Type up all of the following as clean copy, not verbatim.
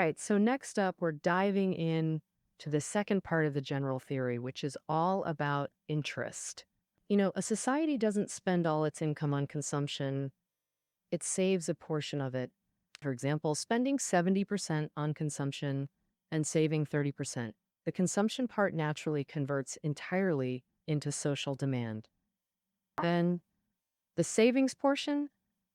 right, so next up, we're diving in to the second part of the general theory, which is all about interest. A society doesn't spend all its income on consumption, it saves a portion of it. For example, spending 70% on consumption and saving 30%. The consumption part naturally converts entirely into social demand. Then the savings portion,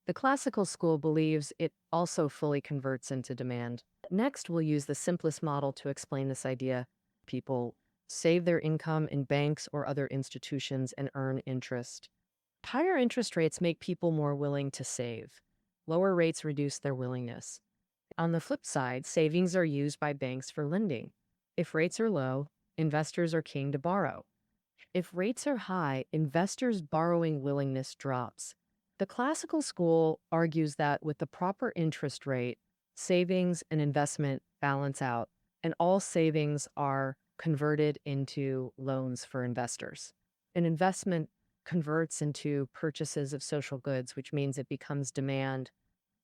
the classical school believes it also fully converts into demand. Next, we'll use the simplest model to explain this idea. People save their income in banks or other institutions and earn interest. Higher interest rates make people more willing to save. Lower rates reduce their willingness. On the flip side, savings are used by banks for lending. If rates are low, investors are keen to borrow. If rates are high, investors' borrowing willingness drops. The classical school argues that with the proper interest rate, savings and investment balance out, and all savings are converted into loans for investors. An investment converts into purchases of social goods, which means it becomes demand.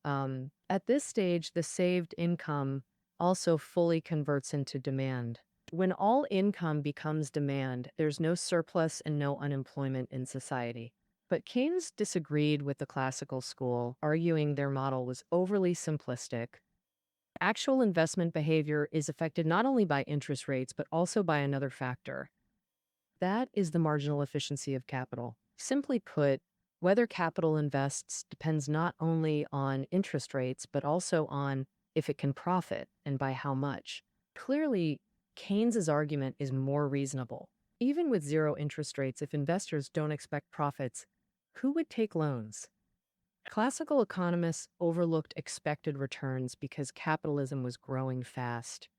At this stage, the saved income also fully converts into demand. When all income becomes demand, there's no surplus and no unemployment in society. But Keynes disagreed with the classical school, arguing their model was overly simplistic. Actual investment behavior is affected not only by interest rates, but also by another factor. That is the marginal efficiency of capital. Simply put, whether capital invests depends not only on interest rates, but also on if it can profit and by how much. Clearly, Keynes's argument is more reasonable. Even with zero interest rates, if investors don't expect profits, who would take loans? Classical economists overlooked expected returns because capitalism was growing fast.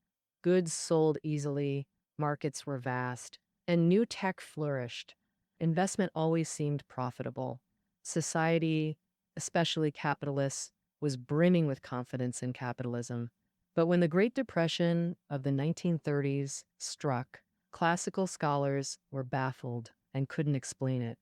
Goods sold easily, markets were vast, and new tech flourished. Investment always seemed profitable. Society, especially capitalists, was brimming with confidence in capitalism. But when the Great Depression of the 1930s struck, classical scholars were baffled and couldn't explain it.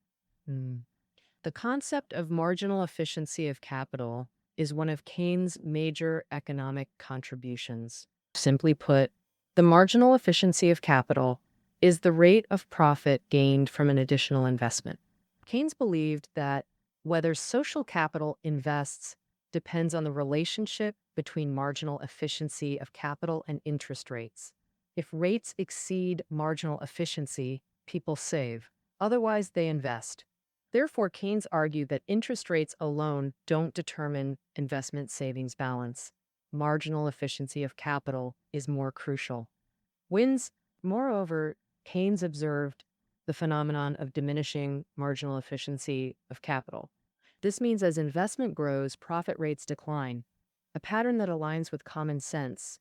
The concept of marginal efficiency of capital is one of Keynes' major economic contributions. Simply put, the marginal efficiency of capital is the rate of profit gained from an additional investment. Keynes believed that whether social capital invests depends on the relationship between marginal efficiency of capital and interest rates. If rates exceed marginal efficiency, people save. Otherwise, they invest. Therefore, Keynes argued that interest rates alone don't determine investment savings balance. Marginal efficiency of capital is more crucial. Moreover, Keynes observed the phenomenon of diminishing marginal efficiency of capital. This means as investment grows, profit rates decline, a pattern that aligns with common sense.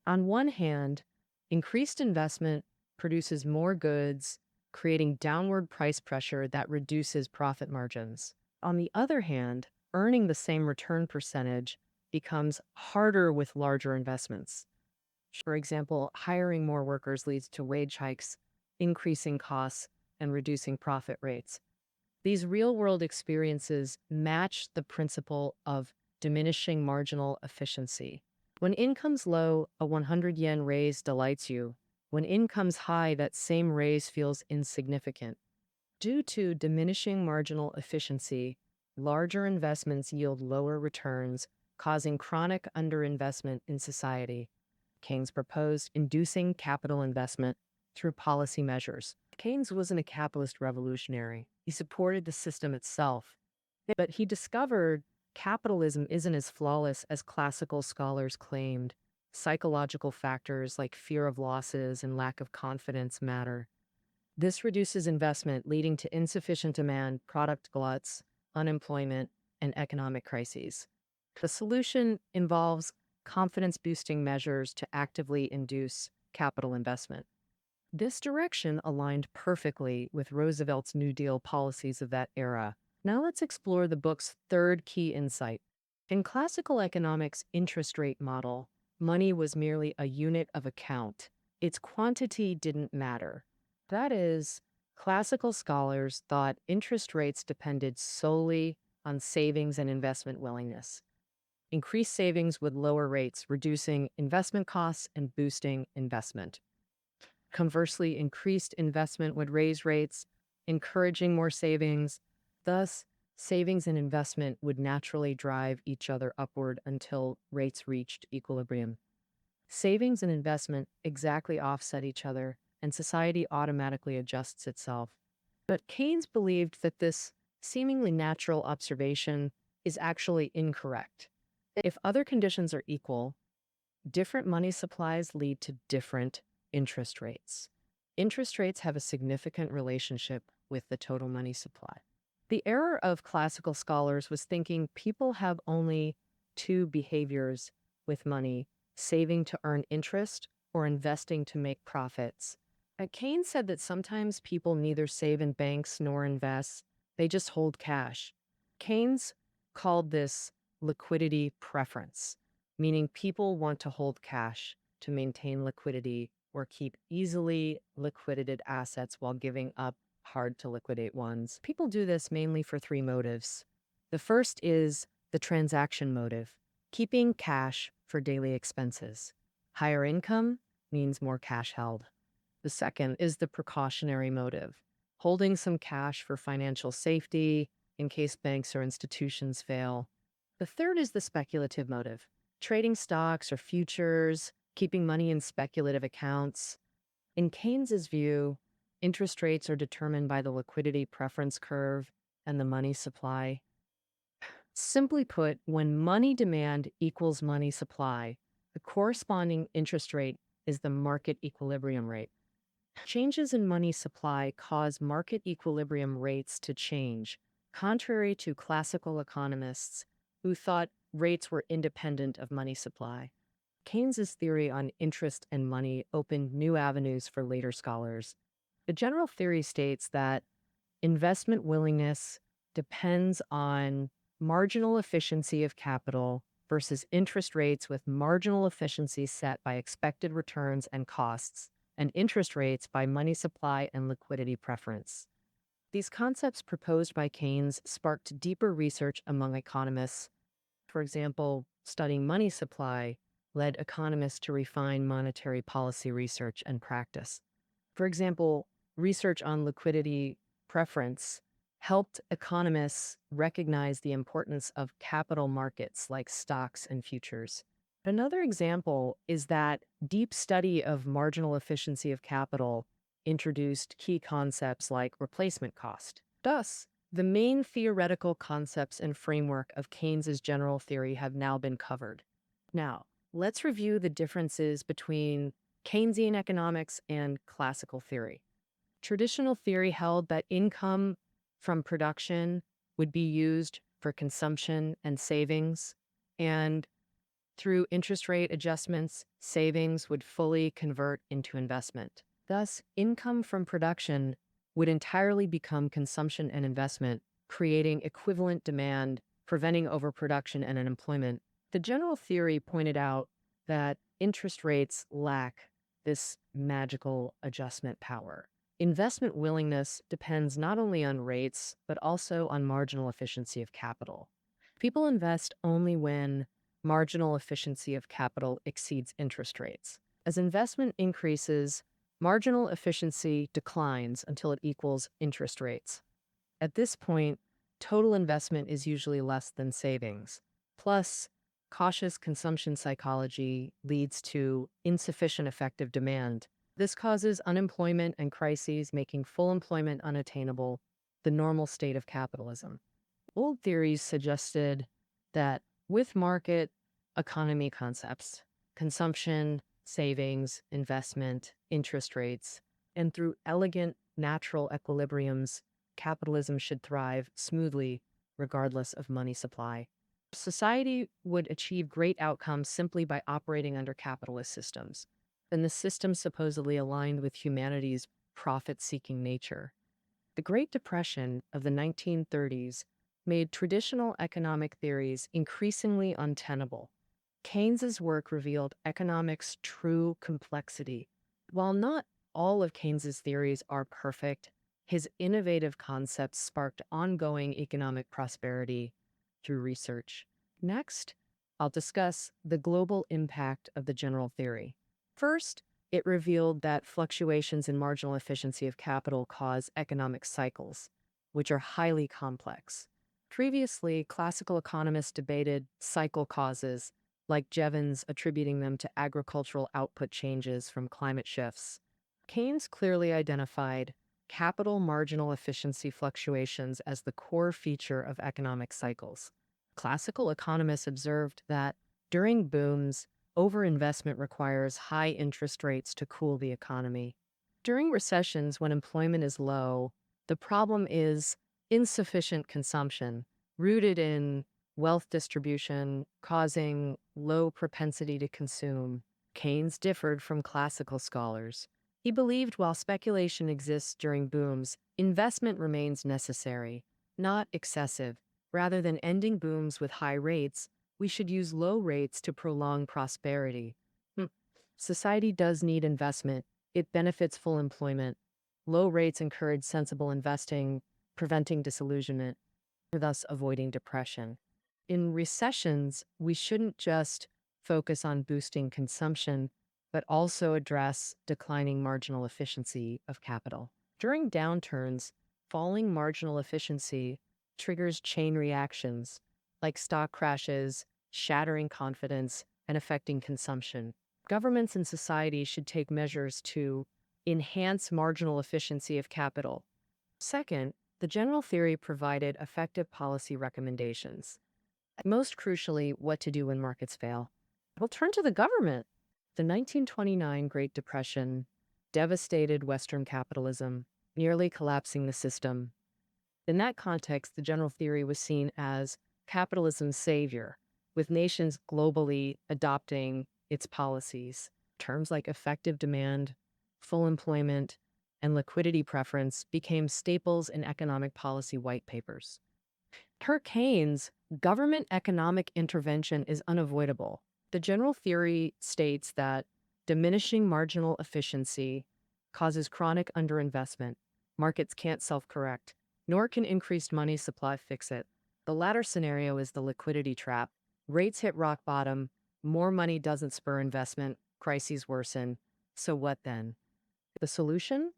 On one hand, increased investment produces more goods, creating downward price pressure that reduces profit margins. On the other hand, earning the same return percentage becomes harder with larger investments. For example, hiring more workers leads to wage hikes, increasing costs, and reducing profit rates. These real-world experiences match the principle of diminishing marginal efficiency. When income's low, a 100 yen raise delights you. When income's high, that same raise feels insignificant. Due to diminishing marginal efficiency, larger investments yield lower returns, causing chronic underinvestment in society. Keynes proposed inducing capital investment through policy measures. Keynes wasn't a capitalist revolutionary. He supported the system itself. But he discovered capitalism isn't as flawless as classical scholars claimed. Psychological factors like fear of losses and lack of confidence matter. This reduces investment, leading to insufficient demand, product gluts, unemployment, and economic crises. The solution involves confidence-boosting measures to actively induce capital investment. This direction aligned perfectly with Roosevelt's New Deal policies of that era. Now let's explore the book's third key insight. In classical economics' interest rate model, money was merely a unit of account. Its quantity didn't matter. That is, classical scholars thought interest rates depended solely on savings and investment willingness. Increased savings would lower rates, reducing investment costs and boosting investment. Conversely, increased investment would raise rates, encouraging more savings. Thus, savings and investment would naturally drive each other upward until rates reached equilibrium. Savings and investment exactly offset each other, and society automatically adjusts itself. But Keynes believed that this seemingly natural observation is actually incorrect. If other conditions are equal, different money supplies lead to different interest rates. Interest rates have a significant relationship with the total money supply. The error of classical scholars was thinking people have only two behaviors with money: saving to earn interest or investing to make profits. Keynes said that sometimes people neither save in banks nor invest, they just hold cash. Keynes called this liquidity preference, meaning people want to hold cash to maintain liquidity or keep easily liquidated assets while giving up hard to liquidate ones. People do this mainly for three motives. The first is the transaction motive, keeping cash for daily expenses. Higher income means more cash held. The second is the precautionary motive, holding some cash for financial safety in case banks or institutions fail. The third is the speculative motive, trading stocks or futures, keeping money in speculative accounts. In Keynes's view, interest rates are determined by the liquidity preference curve and the money supply. Simply put, when money demand equals money supply, the corresponding interest rate is the market equilibrium rate. Changes in money supply cause market equilibrium rates to change, contrary to classical economists who thought rates were independent of money supply. Keynes's theory on interest and money opened new avenues for later scholars. The general theory states that investment willingness depends on marginal efficiency of capital versus interest rates with marginal efficiency set by expected returns and costs, and interest rates by money supply and liquidity preference. These concepts proposed by Keynes sparked deeper research among economists. For example, studying money supply led economists to refine monetary policy research and practice. For example, research on liquidity preference helped economists recognize the importance of capital markets like stocks and futures. Another example is that deep study of marginal efficiency of capital introduced key concepts like replacement cost. Thus, the main theoretical concepts and framework of Keynes's general theory have now been covered. Now, let's review the differences between Keynesian economics and classical theory. Traditional theory held that income from production would be used for consumption and savings, and through interest rate adjustments, savings would fully convert into investment. Thus, income from production would entirely become consumption and investment, creating equivalent demand, preventing overproduction and unemployment. The general theory pointed out that interest rates lack this magical adjustment power. Investment willingness depends not only on rates, but also on marginal efficiency of capital. People invest only when marginal efficiency of capital exceeds interest rates. As investment increases, marginal efficiency declines until it equals interest rates. At this point, total investment is usually less than savings. Plus, cautious consumption psychology leads to insufficient effective demand. This causes unemployment and crises, making full employment unattainable, the normal state of capitalism. Old theories suggested that with market economy concepts, consumption, savings, investment, interest rates, and through elegant natural equilibriums, capitalism should thrive smoothly regardless of money supply. Society would achieve great outcomes simply by operating under capitalist systems, and the system supposedly aligned with humanity's profit-seeking nature. The Great Depression of the 1930s made traditional economic theories increasingly untenable. Keynes's work revealed economics' true complexity. While not all of Keynes's theories are perfect, his innovative concepts sparked ongoing economic prosperity through research. Next, I'll discuss the global impact of the general theory. First, it revealed that fluctuations in marginal efficiency of capital cause economic cycles, which are highly complex. Previously, classical economists debated cycle causes, like Jevons attributing them to agricultural output changes from climate shifts. Keynes clearly identified capital marginal efficiency fluctuations as the core feature of economic cycles. Classical economists observed that during booms, overinvestment requires high interest rates to cool the economy. During recessions, when employment is low, the problem is insufficient consumption, rooted in wealth distribution, causing low propensity to consume. Keynes differed from classical scholars. He believed while speculation exists during booms, investment remains necessary, not excessive. Rather than ending booms with high rates, we should use low rates to prolong prosperity. Society does need investment. It benefits full employment. Low rates encourage sensible investing, preventing disillusionment, thus avoiding depression. In recessions, we shouldn't just focus on boosting consumption, but also address declining marginal efficiency of capital. During downturns, falling marginal efficiency triggers chain reactions, like stock crashes, shattering confidence, and affecting consumption. Governments and society should take measures to enhance marginal efficiency of capital. Second, the general theory provided effective policy recommendations. Most crucially, what to do when markets fail. We'll turn to the government. The 1929 Great Depression devastated Western capitalism, nearly collapsing the system. In that context, the general theory was seen as capitalism's savior, with nations globally adopting its policies. Terms like effective demand, full employment, and liquidity preference became staples in economic policy white papers. Per Keynes, government economic intervention is unavoidable. The general theory states that diminishing marginal efficiency causes chronic underinvestment. Markets can't self-correct, nor can increased money supply fix it. The latter scenario is the liquidity trap. Rates hit rock bottom, more money doesn't spur investment, crises worsen. So what then? The solution?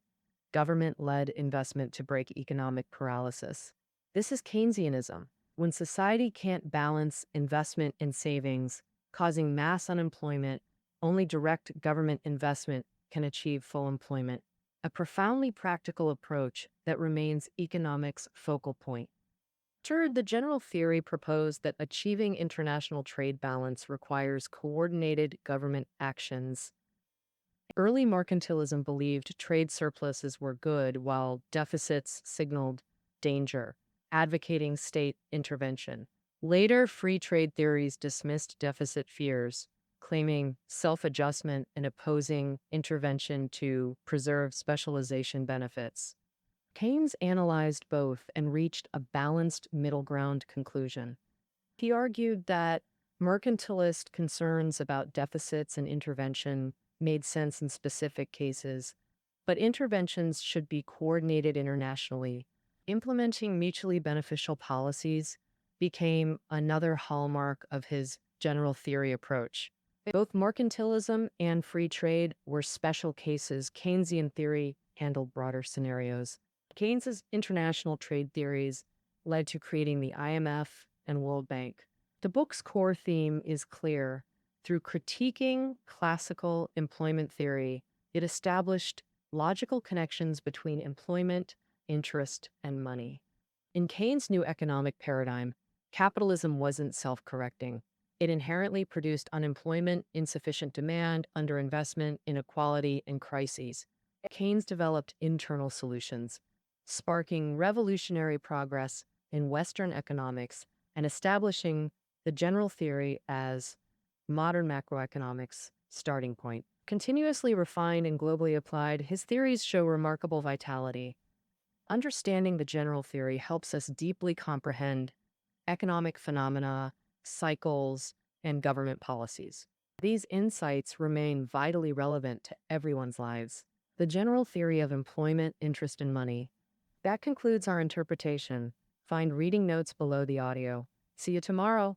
Government-led investment to break economic paralysis. This is Keynesianism. When society can't balance investment and savings, causing mass unemployment, only direct government investment can achieve full employment. A profoundly practical approach that remains economics' focal point. Third, the general theory proposed that achieving international trade balance requires coordinated government actions. Early mercantilism believed trade surpluses were good, while deficits signaled danger, advocating state intervention. Later, free trade theories dismissed deficit fears, claiming self-adjustment and opposing intervention to preserve specialization benefits. Keynes analyzed both and reached a balanced middle ground conclusion. He argued that mercantilist concerns about deficits and intervention made sense in specific cases, but interventions should be coordinated internationally. Implementing mutually beneficial policies became another hallmark of his general theory approach. Both mercantilism and free trade were special cases. Keynesian theory handled broader scenarios. Keynes's international trade theories led to creating the IMF and World Bank. The book's core theme is clear. Through critiquing classical employment theory, it established logical connections between employment, interest, and money. In Keynes' new economic paradigm, capitalism wasn't self-correcting. It inherently produced unemployment, insufficient demand, underinvestment, inequality, and crises. Keynes developed internal solutions, sparking revolutionary progress in Western economics and establishing the general theory as modern macroeconomics starting point. Continuously refined and globally applied, his theories show remarkable vitality. Understanding the general theory helps us deeply comprehend economic phenomena, cycles, and government policies. These insights remain vitally relevant to everyone's lives. The general theory of employment, interest, and money. That concludes our interpretation. Find reading notes below the audio. See you tomorrow.